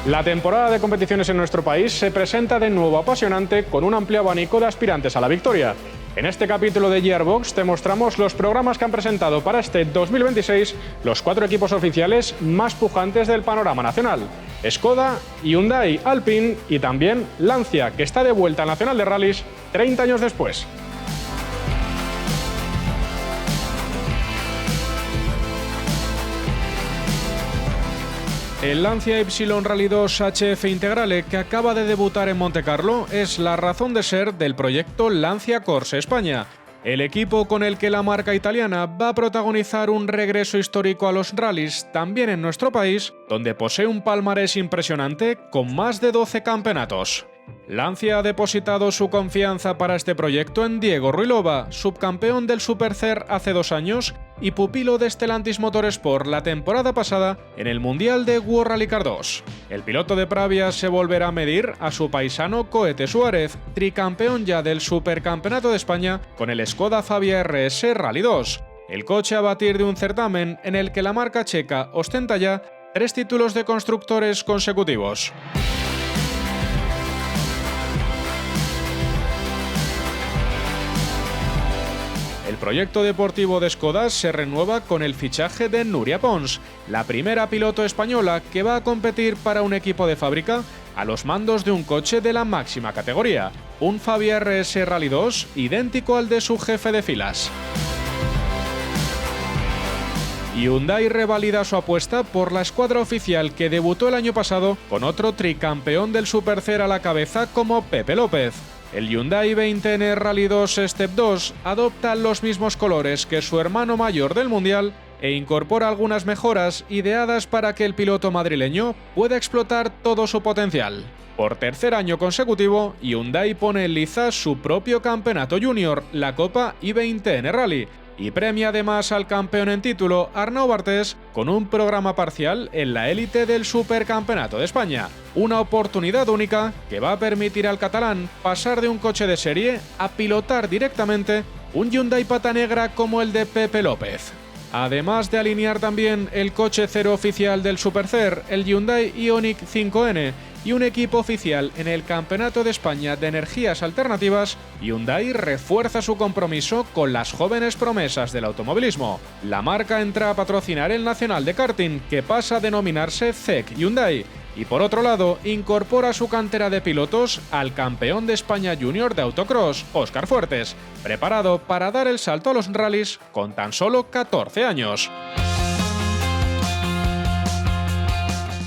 La temporada de competiciones en nuestro país se presenta de nuevo apasionante con un amplio abanico de aspirantes a la victoria. En este capítulo de Gearbox te mostramos los programas que han presentado para este 2026 los 4 equipos oficiales más pujantes del panorama nacional: Skoda, Hyundai, Alpine y también Lancia, que está de vuelta al Nacional de Rallys 30 años después. El Lancia Ypsilon Rally 2 HF Integrale, que acaba de debutar en Montecarlo, es la razón de ser del proyecto Lancia Corse España, el equipo con el que la marca italiana va a protagonizar un regreso histórico a los rallies también en nuestro país, donde posee un palmarés impresionante con más de 12 campeonatos. Lancia ha depositado su confianza para este proyecto en Diego Ruilova, subcampeón del Supercer hace 2 años y pupilo de Stellantis Motorsport la temporada pasada en el Mundial de World Rally Car 2. El piloto de Pravia se volverá a medir a su paisano Cohete Suárez, tricampeón ya del Supercampeonato de España con el Skoda Fabia RS Rally 2, el coche a batir de un certamen en el que la marca checa ostenta ya 3 títulos de constructores consecutivos. El proyecto deportivo de Skoda se renueva con el fichaje de Núria Pons, la primera piloto española que va a competir para un equipo de fábrica a los mandos de un coche de la máxima categoría, un Fabia RS Rally 2 idéntico al de su jefe de filas. Hyundai revalida su apuesta por la escuadra oficial que debutó el año pasado con otro tricampeón del Supercer a la cabeza como Pepe López. El Hyundai 20N Rally 2 Step 2 adopta los mismos colores que su hermano mayor del Mundial e incorpora algunas mejoras ideadas para que el piloto madrileño pueda explotar todo su potencial. Por tercer año consecutivo, Hyundai pone en liza su propio campeonato junior, la Copa i20N Rally, y premia además al campeón en título, Arnau Bartés, con un programa parcial en la élite del Supercampeonato de España. Una oportunidad única que va a permitir al catalán pasar de un coche de serie a pilotar directamente un Hyundai pata negra como el de Pepe López. Además de alinear también el coche cero oficial del Supercer, el Hyundai Ioniq 5N, y un equipo oficial en el Campeonato de España de Energías Alternativas, Hyundai refuerza su compromiso con las jóvenes promesas del automovilismo. La marca entra a patrocinar el Nacional de Karting, que pasa a denominarse CEC Hyundai, y por otro lado incorpora su cantera de pilotos al campeón de España Junior de Autocross, Óscar Fuertes, preparado para dar el salto a los rallies con tan solo 14 años.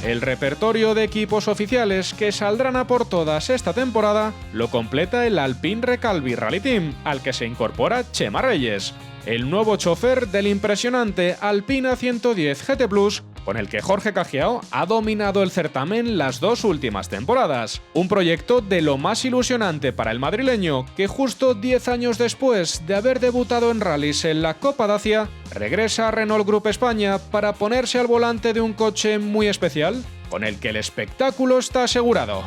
El repertorio de equipos oficiales que saldrán a por todas esta temporada lo completa el Alpine Recalvi Rally Team, al que se incorpora Chema Reyes, el nuevo chofer del impresionante Alpine A110 GT Plus, con el que Jorge Cagiao ha dominado el certamen las 2 últimas temporadas. Un proyecto de lo más ilusionante para el madrileño, que justo 10 años después de haber debutado en rallies en la Copa Dacia, regresa a Renault Group España para ponerse al volante de un coche muy especial, con el que el espectáculo está asegurado.